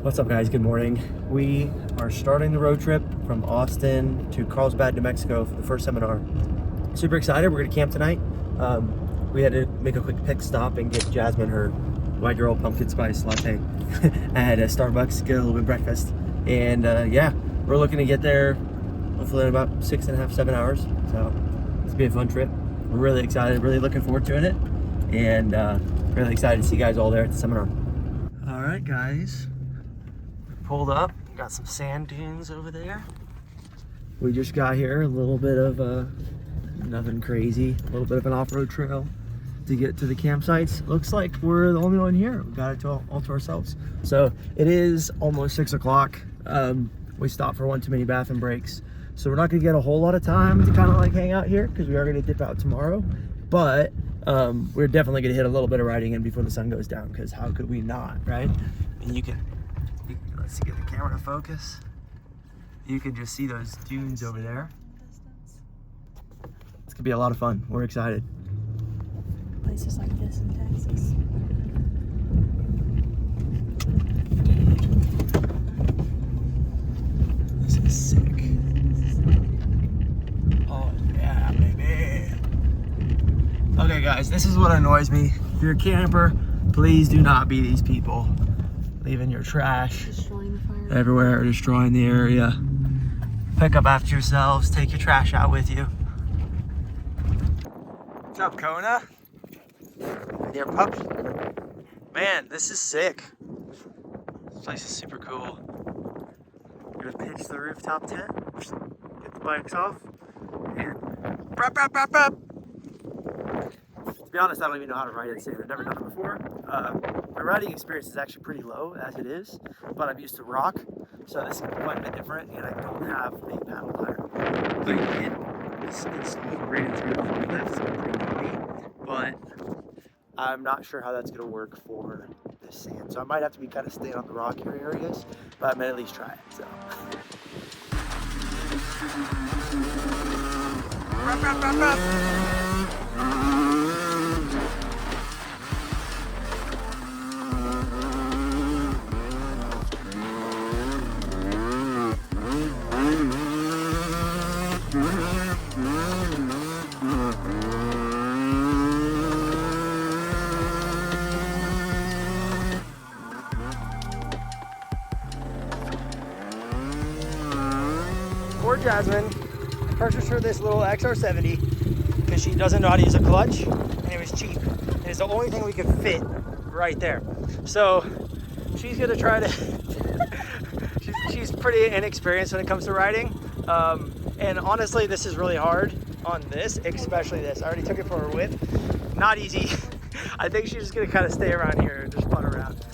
What's up, guys? Good morning. We are starting the road trip from Austin to Carlsbad, New Mexico for the first seminar. Super excited. We're going to camp tonight. We had to make a quick pit stop and get Jasmine her white girl pumpkin spice latte at Starbucks, get a little bit of breakfast. And yeah, we're looking to get there hopefully in about 6.5, 7 hours. So it's gonna be a fun trip. We're really excited, really looking forward to it. And really excited to see you guys all there at the seminar. All right, guys. Pulled up, got some sand dunes over there. We just got here, a little bit of nothing crazy, a little bit of an off-road trail to get to the campsites. Looks like we're the only one here. We got it all to ourselves. So it is almost 6 o'clock. We stopped for one too many bathroom breaks. So we're not gonna get a whole lot of time to kind of like hang out here because we are gonna dip out tomorrow. But we're definitely gonna hit a little bit of riding in before the sun goes down, because how could we not, right? And you can let's get the camera to focus. You can just see those dunes over there. It's gonna be a lot of fun. We're excited. Places like this in Texas. This is sick. Oh yeah, baby. Okay, guys, this is what annoys me. If you're a camper, please do not be these people leaving your trash Destroying the fire everywhere, destroying the area. Pick up after yourselves, take your trash out with you. What's up, Kona? And your pup? Man, this is sick. This place is super cool. We're gonna pitch the rooftop tent, get the bikes off, and to be honest, I don't even know how to ride in sand. I've never done it before. My riding experience is actually pretty low as it is, but I'm used to rock, so this is quite a bit different, and I don't have a paddle tire. It's graded through the forklift, so it's pretty bumpy, but I'm not sure how that's going to work for this sand. So I might have to be kind of staying on the rockier areas, but I'm going to at least try it. So. Poor Jasmine purchased her this little XR70 because she doesn't know how to use a clutch, and it was cheap. And it's the only thing we could fit right there. So she's gonna try to, she's pretty inexperienced when it comes to riding. And honestly, this is really hard on this, especially this. I already took it for a whip. Not easy. I think she's just gonna kind of stay around here and just putt around.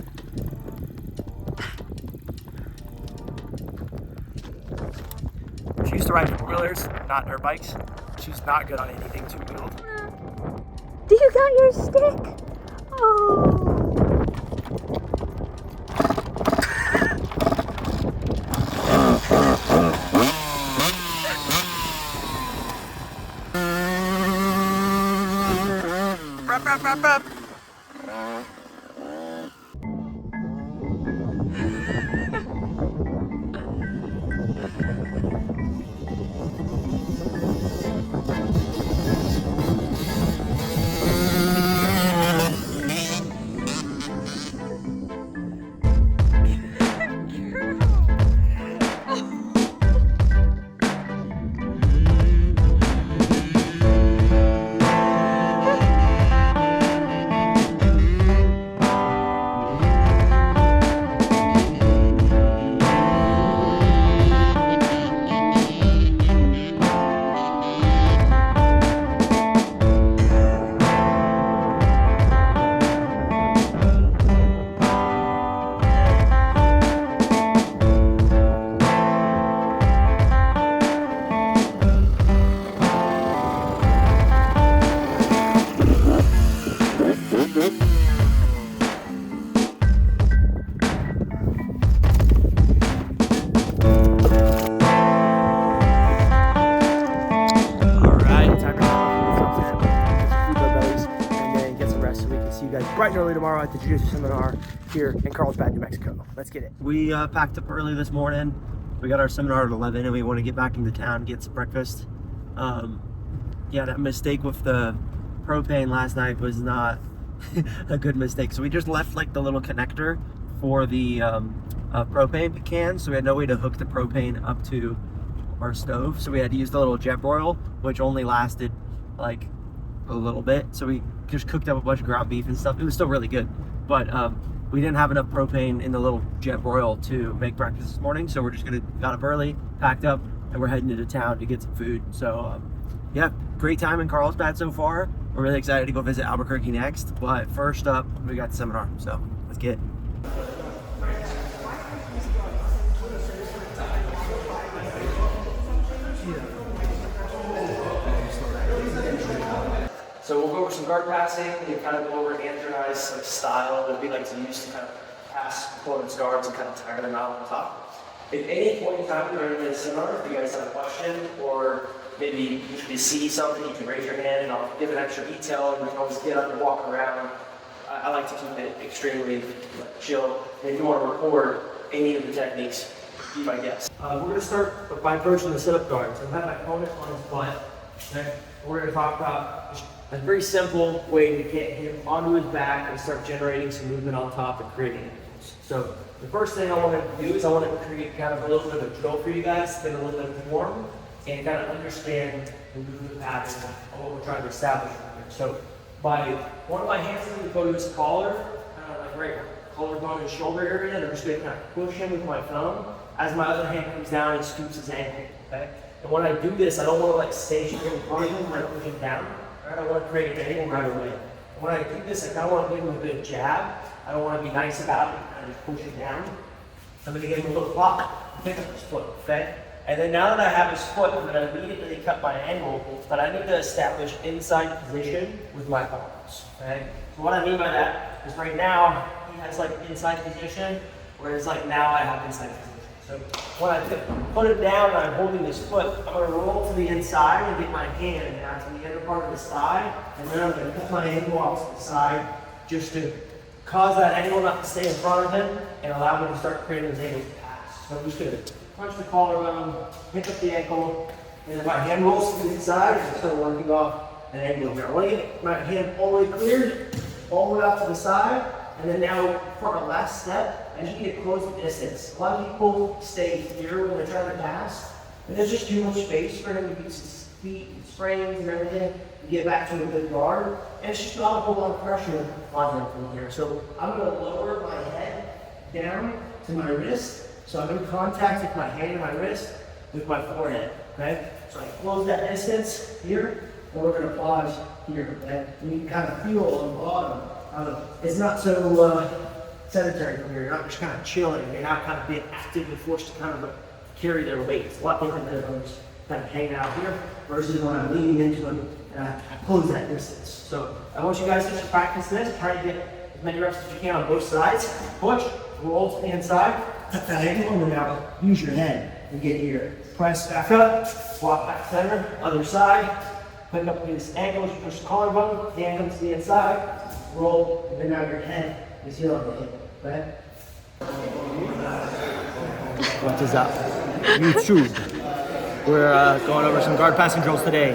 She used to ride four-wheelers, not dirt bikes. She's not good on anything two-wheeled. Do you got your stick? Oh. Rup. bright and early tomorrow at the Jiu-Jitsu seminar here in Carlsbad, New Mexico. Let's get it. We packed up early this morning. We got our seminar at 11 and we want to get back into town, get some breakfast. Yeah, that mistake with the propane last night was not a good mistake. So we just left like the little connector for the propane can. So we had no way to hook the propane up to our stove. So we had to use the little jet broil, which only lasted like a little bit. So we just cooked up a bunch of ground beef and stuff. It was still really good, but we didn't have enough propane in the little jet broil to make breakfast this morning. So we're just got up early, packed up, and we're heading into town to get some food. So yeah, great time in Carlsbad so far. We're really excited to go visit Albuquerque next, but first up we got the seminar, so let's get it. So we'll go over some guard passing and kind of go over Andrew and I's style that we like to use to kind of pass opponents' guards and kind of tire them out on top. If any point in time during the seminar, if you guys have a question or maybe you see something, you can raise your hand and I'll give an extra detail, and you can always get up and walk around. I like to keep it extremely chill. And if you want to record any of the techniques, be my guest. We're going to start by approaching the sit-up guard. So I have my opponent on his butt. Okay? We're going to talk about a very simple way to get him onto his back and start generating some movement on top and creating angles. So the first thing I want to do is I want to create kind of a little bit of a drill for you guys to get a little bit of form and kind of understand the movement pattern of what we're trying to establish here. So by one of my hands, I'm going to go to his collar, kind of like right collarbone and shoulder area, and I'm just going to kind of push him with my thumb as my other hand comes down and scoops his ankle. Okay? And when I do this, I don't want to like stationary in front of him when I push him down. Right? I want to create an angle right away. And when I do this, I kind of want to give him a bit of jab. I don't want to be nice about it and kind of just push him down. I'm going to give him a little block, pick up his foot, okay? And then now that I have his foot, I'm going to immediately cut my angle, but I need to establish inside position with my arms, okay? So what I mean by that is right now, he has like inside position, whereas like now I have inside position. So when I put it down and I'm holding this foot, I'm going to roll to the inside and get my hand down to the inner part of the thigh, and then I'm going to cut my ankle off to the side just to cause that angle not to stay in front of him and allow him to start creating his angle to pass. So I'm just going to punch the collarbone, pick up the ankle, and then my hand rolls to the inside and start working off an angle here. I want to get my hand all the way cleared, all the way out to the side, and then now for our last step, I just need to close the distance. A lot of people stay here when they're trying to pass, and there's just too much space for him to use his feet and springs and everything to get back to a good guard, and it's just not a whole lot of pressure on him from here. So I'm going to lower my head down to my wrist, so I'm in contact with my hand and my wrist with my forehead, okay? So I close that distance here, and we're going to pause here, okay? And you can kind of feel on the bottom. It's not so sedentary from here. You're not just kind of chilling. You're now kind of being actively forced to kind of carry their weight. It's a lot different than if I'm just kind of hanging out here versus when I'm leaning into them and I close that distance. So I want you guys to just practice this. Try to get as many reps as you can on both sides. Push, roll to the inside, cut that angle, and then now use your head and get here. Press back up, walk back center, other side, pick up these ankles, push the collarbone, hand comes to the inside, roll, and then now your head is here on the hip. Okay? What is up? YouTube. We're going over some guard passing drills today.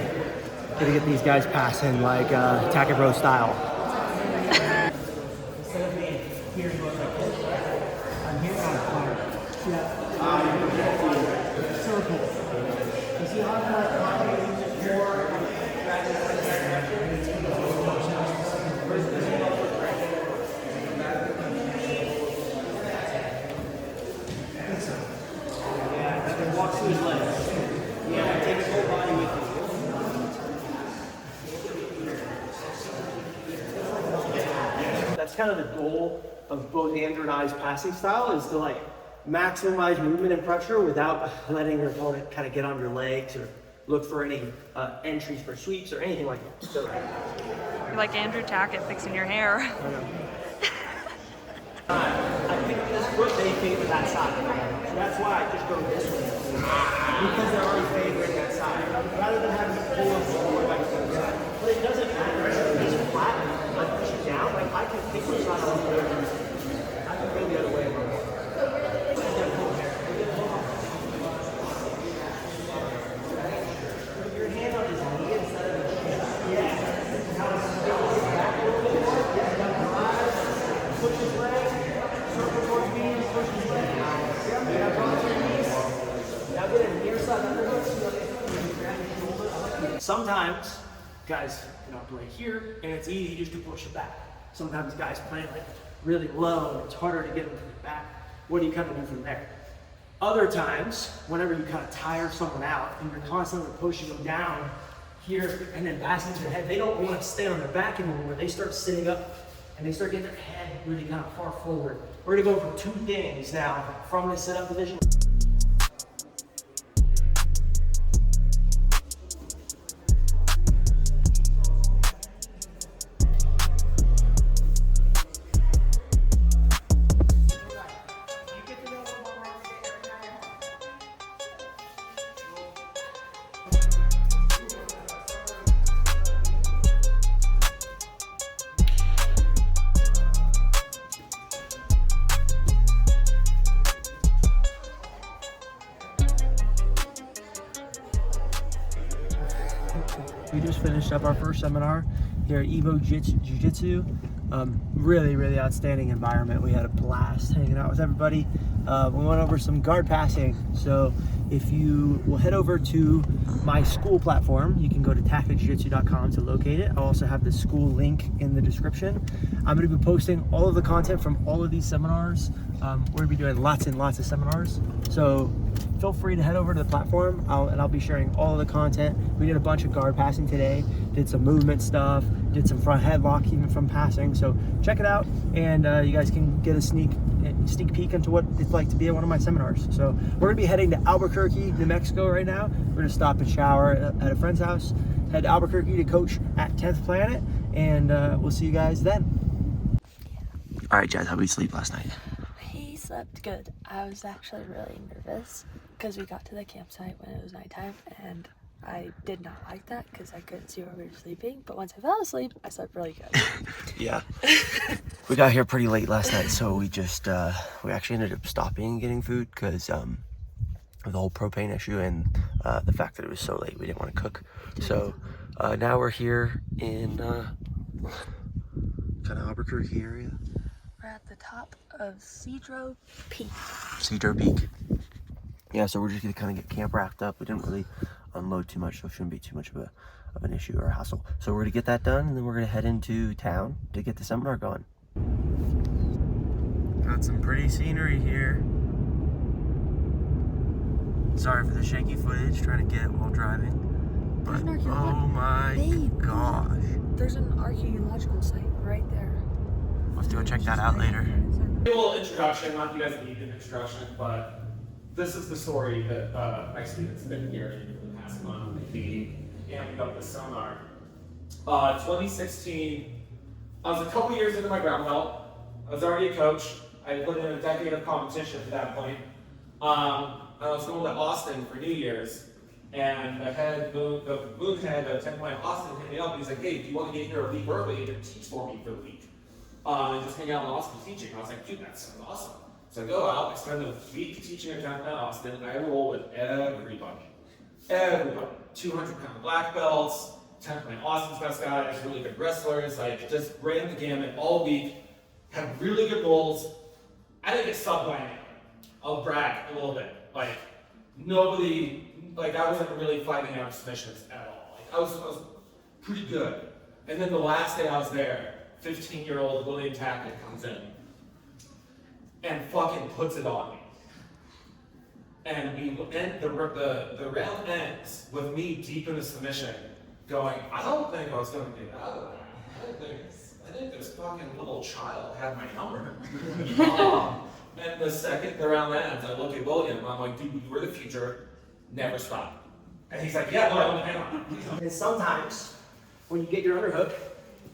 Gonna get these guys passing like Tackett Bro style. Instead of being here, I'm here on fire. Yeah. Circle. You see how I'm like more. Walk through his legs. Yeah, take his whole body with you. That's kind of the goal of both Andrew and I's passing style, is to like maximize movement and pressure without letting your opponent kind of get on your legs or look for any entries for sweeps or anything like that. So, You're like Andrew Tackett fixing your hair. I picked this foot, they favor that side. So that's why I just go this way. Because they're already favoring that side. Rather than having to pull them forward by the other side. But it doesn't matter if it's flat, I push it down, like I can pick it Sometimes guys play here and it's easy just to push it back. Sometimes guys play like really low and it's harder to get them to the back. What do you kind of do from there? Other times, whenever you kind of tire someone out and you're constantly pushing them down here and then passing to their head, they don't want to stay on their back anymore. They start sitting up and they start getting their head really kind of far forward. We're gonna go for two things now from this sit-up position. We just finished up our first seminar here at Evo Jiu-Jitsu. Really outstanding environment. We had a blast hanging out with everybody. We went over some guard passing. So if you will head over to my school platform, you can go to tacticjujitsu.com to locate it. I'll also have the school link in the description. I'm going to be posting all of the content from all of these seminars. We're going to be doing lots and lots of seminars. So feel free to head over to the platform and I'll be sharing all of the content. We did a bunch of guard passing today, did some movement stuff, did some front headlock even from passing. So check it out and you guys can get a sneak peek into what it's like to be at one of my seminars. So we're gonna be heading to Albuquerque, New Mexico right now. We're gonna stop and shower at a friend's house, head to Albuquerque to coach at 10th Planet, and we'll see you guys then. All right, Jazz, how did we sleep last night? He slept good. I was actually really nervous because we got to the campsite when it was nighttime, and I did not like that because I couldn't see where we were sleeping. But once I fell asleep, I slept really good. Yeah. We got here pretty late last night, so we just, we actually ended up stopping and getting food because of the whole propane issue and the fact that it was so late, we didn't want to cook. So now we're here in kind of Albuquerque area. We're at the top of Cedro Peak. Cedro Peak. Yeah, so we're just gonna kind of get camp wrapped up. We didn't really unload too much, so it shouldn't be too much of an issue or a hassle. So we're gonna get that done, and then we're gonna head into town to get the seminar going. Got some pretty scenery here. Sorry for the shaky footage, trying to get it while driving. But oh my gosh. There's an archaeological site right there. We'll have to go check that out later. A little introduction, not you guys need an introduction, but this is the story that my students have been hearing for the past month. They amped up the seminar. 2016, I was a couple years into my brown belt. I was already a coach. I put in a decade of competition at that point. I was going to Austin for New Year's, and the boot head of 10 Planet Austin hit me up, and he's like, hey, do you want to get here a week early and teach for me for the week? And just hang out in Austin teaching. I was like, dude, that sounds awesome. So I go out, I spend a week teaching at 10 Planet Austin, and I roll with everybody. 200-pound black belts, 10 Planet Austin's best guys, really good wrestlers, like just ran the gamut all week, had really good rolls. I didn't get subbed by anyone. I'll brag a little bit. Like, nobody, like I wasn't really fighting out submissions at all. Like I was pretty good. And then the last day I was there, 15-year-old William Tackett comes in and fucking puts it on me. And the round ends with me deep in the submission going, I don't think I was going to get out of there. I think this fucking little child had my number. And the round ends, I look at William, and I'm like, dude, you were the future, never stop. And he's like, yeah, no, I don't hang on. And sometimes, when you get your underhook,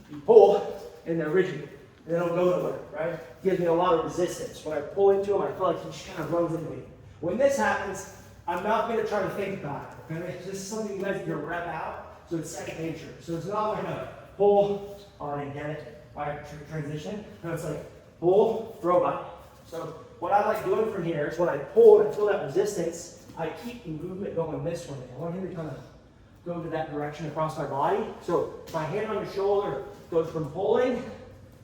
you pull, and they're rigid. They don't go nowhere, right? Gives me a lot of resistance. When I pull into him, I feel like he just kind of runs into me. When this happens, I'm not going to try to think about it. Okay? This is something you guys can rep out, so it's second nature. So it's not like a pull, already get it, my transition. And it's like pull, throw by. So what I like doing from here is when I pull and I feel that resistance, I keep the movement going this way. I want him to kind of go to that direction across my body. So my hand on your shoulder goes from pulling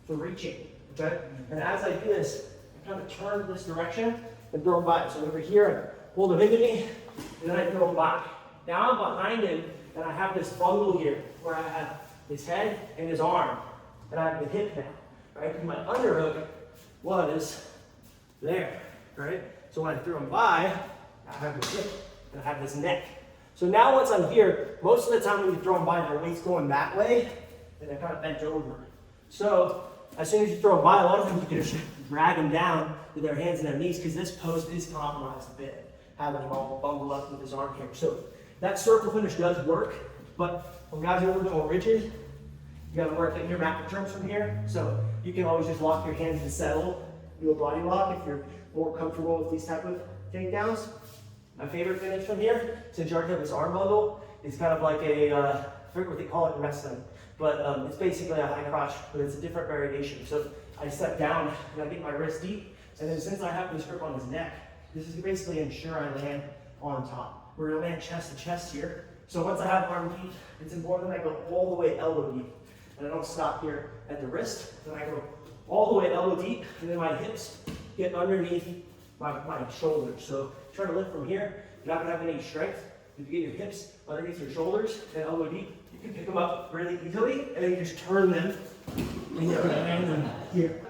to reaching, okay? And as I do this, I kind of turn this direction and throw him by. So over here, I pull him into me, and then I throw him by. Now I'm behind him, and I have this bundle here where I have his head and his arm, and I have the hip now, right? Because my underhook was there, right? So when I threw him by, I have this hip, and I have this neck. So now once I'm here, most of the time when you throw them by, their weight's going that way, and they're kind of bent over. So as soon as you throw them by, a lot of times you can just drag them down with their hands and their knees, because this post is compromised a bit, having him all bundled up with his arm here. So that circle finish does work, but when guys are a little bit more rigid, you gotta work at your macro terms from here. So you can always just lock your hands and settle, do a body lock if you're more comfortable with these type of takedowns. My favorite finish from here, since you already have this arm bundle, is kind of like a, I forget what they call it in wrestling, but it's basically a high crotch, but it's a different variation. So I step down and I get my wrist deep, and then since I have this grip on his neck, this is basically ensure I land on top. We're gonna land chest to chest here. So once I have arm deep, it's important that I go all the way elbow deep. And I don't stop here at the wrist, then I go all the way elbow deep, and then my hips get underneath my shoulders. So try to lift from here. You're not gonna have any strength. If you get your hips underneath your shoulders and elbow deep, you can pick them up really easily, and then you just turn them and you can land them here.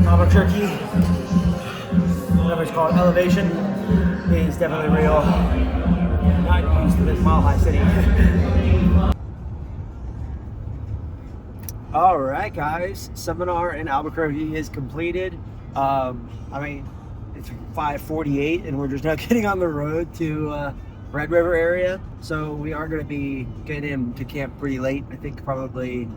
Albuquerque, whatever it's called, elevation is definitely real. Not used to this mile high city. All right, guys, seminar in Albuquerque is completed. I mean, it's 5:48 and we're just now getting on the road to Red River area. So we are going to be getting into camp pretty late. I think probably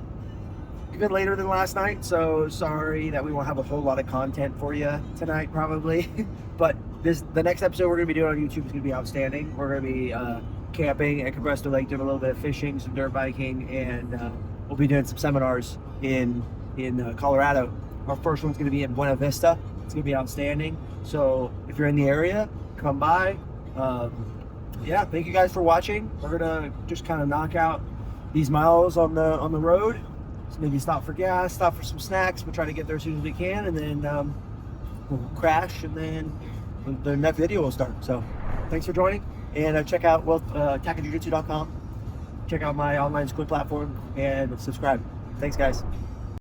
even later than last night. So sorry that we won't have a whole lot of content for you tonight, probably. But the next episode we're going to be doing on YouTube is going to be outstanding. We're going to be camping at Cabresto Lake, doing a little bit of fishing, some dirt biking, and we'll be doing some seminars in Colorado. Our first one's going to be in Buena Vista. It's going to be outstanding. So if you're in the area, come by. Yeah, thank you guys for watching. We're going to just kind of knock out these miles on the road. maybe stop for gas, stop for some snacks. We'll try to get there as soon as we can, and then we'll crash, and then the next video will start. So thanks for joining, and check out TakaJujitsu.com. Check out my online school platform and subscribe. Thanks, guys.